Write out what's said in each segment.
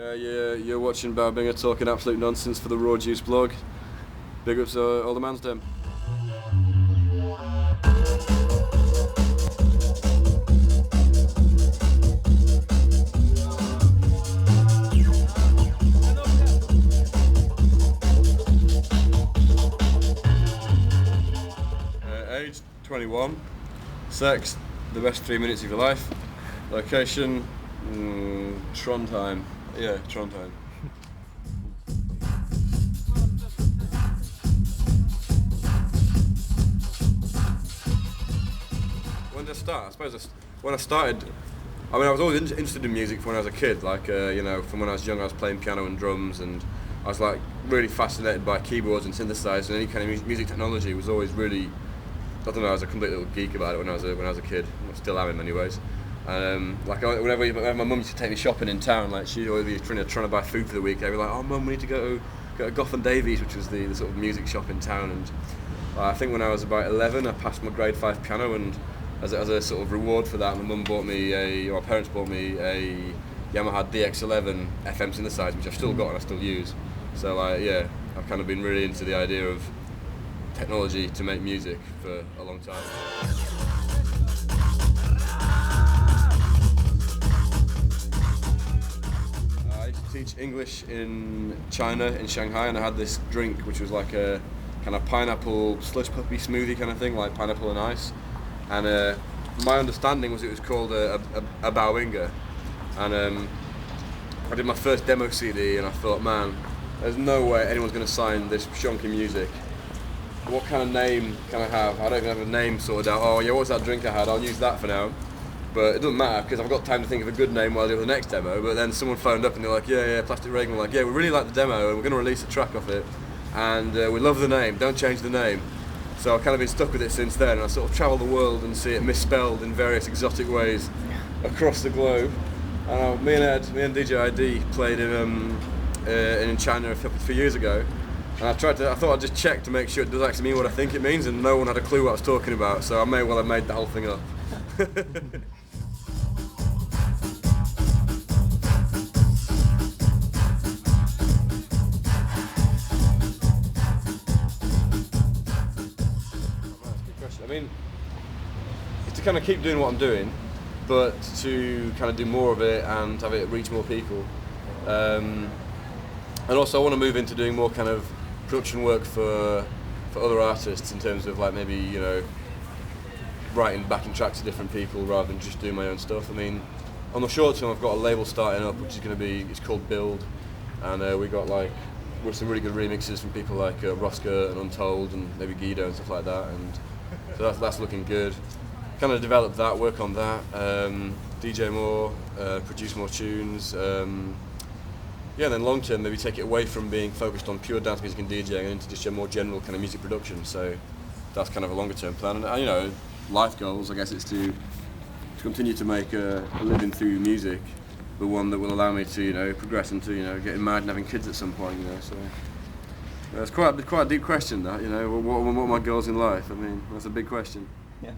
You're watching Baobinga talking absolute nonsense for the Raw Juice blog. Big ups all the man's them. Age 21. Sex, the best 3 minutes of your life. Location, Trondheim. Yeah, Trondheim. When did I start? I suppose when I started, I was always interested in music from when I was a kid. From when I was young, I was playing piano and drums, and I was like really fascinated by keyboards and synthesizers, and any kind of music technology was always really. I don't know. I was a complete little geek about it when I was a kid. I still am in many ways. Whenever my mum used to take me shopping in town, like she'd always be trying to buy food for the week. They'd be like, "Oh, mum, we need to go to Gough and Davies," which was the sort of music shop in town. And I think when I was about 11, I passed my grade 5 piano, and as a sort of reward for that, my parents bought me a Yamaha DX11 FM synthesizer, which I've still got and I still use. So I've kind of been really into the idea of technology to make music for a long time. I used to teach English in China, in Shanghai, and I had this drink which was like a kind of pineapple slush puppy smoothie kind of thing, like pineapple and ice. And my understanding was it was called a Baobinga. And I did my first demo CD and I thought, man, there's no way anyone's going to sign this shonky music. What kind of name can I have? I don't even have a name sorted out. Oh yeah, what's that drink I had? I'll use that for now. But it doesn't matter because I've got time to think of a good name while I do the next demo. But then someone phoned up and they're like, yeah, Plastic Reagan. We're like, yeah, we really like the demo and we're going to release a track off it. And we love the name, don't change the name. So I've kind of been stuck with it since then. And I sort of travel the world and see it misspelled in various exotic ways across the globe. And me and DJ ID played in China a few years ago. And I thought I'd just check to make sure it does actually mean what I think it means, and no one had a clue what I was talking about, so I may well have made the whole thing up. I mean, it's to kind of keep doing what I'm doing, but to kind of do more of it and have it reach more people. And also I want to move into doing more kind of production work for other artists in terms of like maybe, writing backing tracks to different people rather than just doing my own stuff. I mean, on the short term I've got a label starting up which is going to be, it's called Build, and we got with some really good remixes from people like Rosca and Untold and maybe Guido and stuff like that, and so that's looking good. Kind of develop that, work on that, DJ more, produce more tunes. And then long term maybe take it away from being focused on pure dance music and DJing and into just a more general kind of music production. So that's kind of a longer term plan. And life goals, I guess, is to continue to make a living through music, but one that will allow me to progress into getting married and having kids at some point. So it's quite a deep question. That what are my goals in life? I mean, that's a big question. Yeah.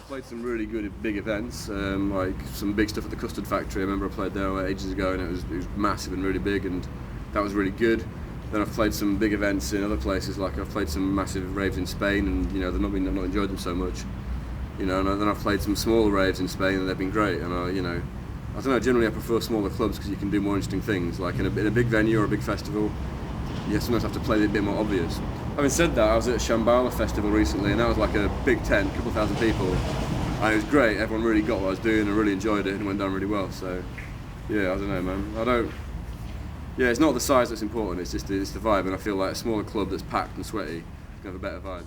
Played some really good big events, like some big stuff at the Custard Factory. I remember I played there ages ago, and it was massive and really big, and that was really good. Then I've played some big events in other places, like I've played some massive raves in Spain, and I've not enjoyed them so much. And then I've played some smaller raves in Spain, and they've been great. And I don't know. Generally, I prefer smaller clubs because you can do more interesting things. Like in a big venue or a big festival, you sometimes have to play it a bit more obvious. Having said that, I was at a Shambhala festival recently, and that was like a big tent, a couple of thousand people, and it was great. Everyone really got what I was doing and really enjoyed it, and it went down really well. So, yeah, I don't know, man. Yeah, it's not the size that's important. It's just the vibe, and I feel like a smaller club that's packed and sweaty can have a better vibe.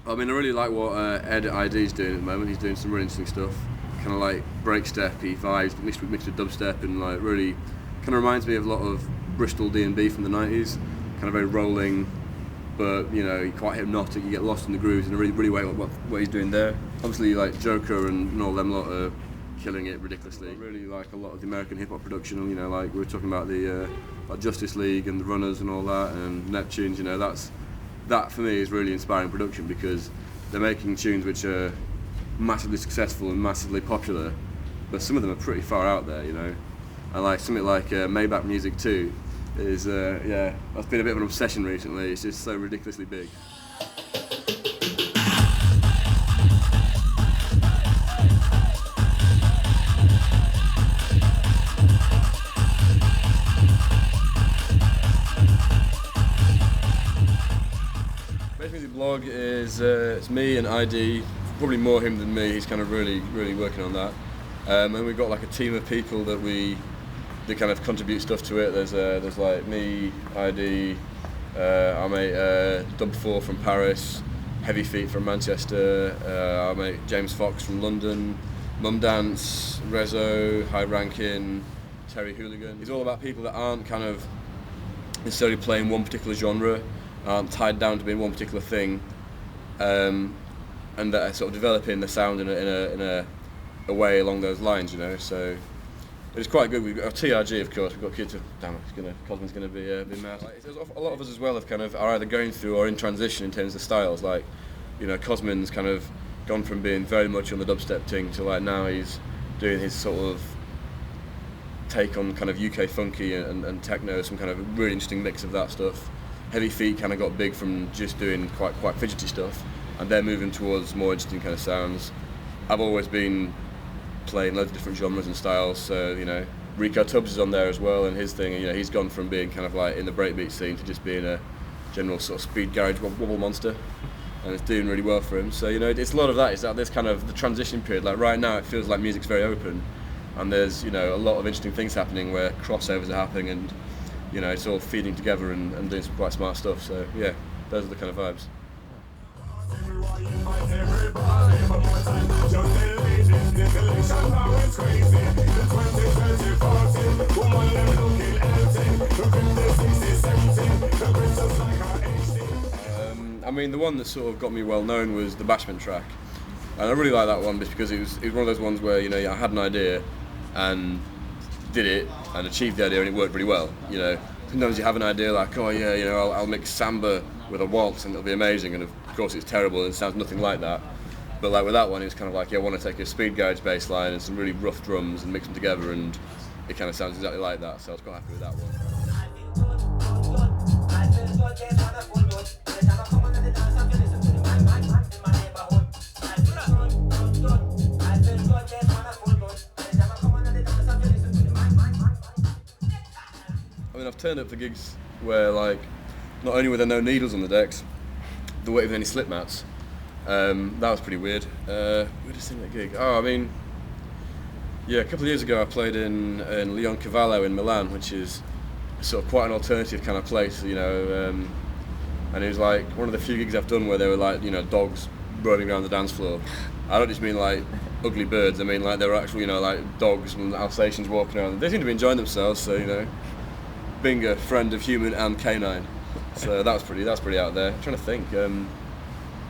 I mean, I really like what Ed ID's doing at the moment. He's doing some really interesting stuff. Kind of like break steppy vibes mixed with dubstep, and like really Kind of reminds me of a lot of Bristol D&B from the 90s, kind of very rolling, but quite hypnotic. You get lost in the grooves, and I really like what he's doing there. Obviously, like Joker and all them lot are killing it ridiculously. I really like a lot of the American hip hop production. Like we were talking about the like Justice League and the Runners and all that, and Neptunes. That for me is really inspiring production, because they're making tunes which are massively successful and massively popular, but some of them are pretty far out there. And like something like Maybach Music 2 is that's been a bit of an obsession recently. It's just so ridiculously big. Bass Music blog is it's me and ID, probably more him than me. He's kind of really working on that, and we've got like a team of people that kind of contribute stuff to it. There's like me, ID, our mate Dub 4 from Paris, Heavy Feet from Manchester, our mate James Fox from London, Mum Dance, Rezo, High Ranking, Terry Hooligan. It's all about people that aren't kind of necessarily playing one particular genre, aren't tied down to being one particular thing, and that are sort of developing the sound in a way along those lines, So it's quite good. We've got TRG, of course. We've got kids. Cosman's going to be mad. A lot of us as well are either going through or in transition in terms of styles. Like, Cosman's kind of gone from being very much on the dubstep thing to like now he's doing his sort of take on kind of UK funky and techno, some kind of really interesting mix of that stuff. Heavy Feet kind of got big from just doing quite fidgety stuff, and they're moving towards more interesting kind of sounds. I've always been playing loads of different genres and styles, so Rico Tubbs is on there as well, and his thing, he's gone from being kind of like in the breakbeat scene to just being a general sort of speed garage wobble monster, and it's doing really well for him. So it's a lot of that. It's that this kind of the transition period. Like right now, it feels like music's very open, and there's a lot of interesting things happening where crossovers are happening, and it's all feeding together and doing some quite smart stuff. So yeah, those are the kind of vibes. The one that sort of got me well known was the Bashment track, and I really like that one because it was one of those ones where I had an idea and did it and achieved the idea and it worked really well. Sometimes you have an idea like, oh yeah, I'll mix samba with a waltz and it'll be amazing, and of course it's terrible and it sounds nothing like that. But like with that one, it's kind of like, I want to take a speed garage bass line and some really rough drums and mix them together, and it kind of sounds exactly like that. So I was quite happy with that one. I've turned up for gigs where, like, not only were there no needles on the decks, there weren't even any slip mats. That was pretty weird. Where did I sing that gig? A couple of years ago I played in Leon Cavallo in Milan, which is sort of quite an alternative kind of place, and it was like one of the few gigs I've done where there were like, dogs roaming around the dance floor. I don't just mean like ugly birds, I mean like there were actual, like dogs and Alsatians walking around. They seemed to be enjoying themselves, so, Binga, friend of human and canine. So that's pretty out there. I'm trying to think.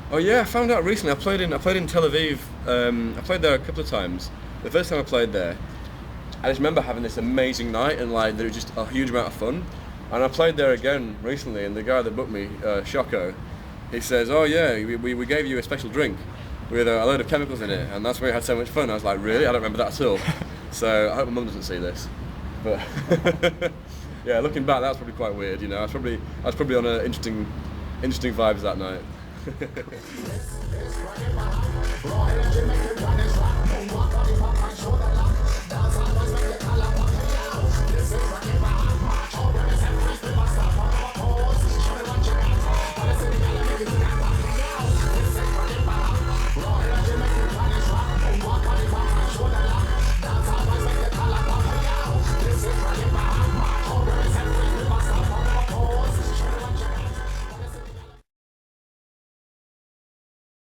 I found out recently. I played in Tel Aviv. I played there a couple of times. The first time I played there, I just remember having this amazing night, and like there was just a huge amount of fun. And I played there again recently, and the guy that booked me, Shoko, he says, "Oh yeah, we gave you a special drink with a load of chemicals in it, and that's why we had so much fun." I was like, "Really? I don't remember that at all." So I hope my mum doesn't see this, but. Yeah, looking back, that was probably quite weird. I was probably on a interesting vibes that night.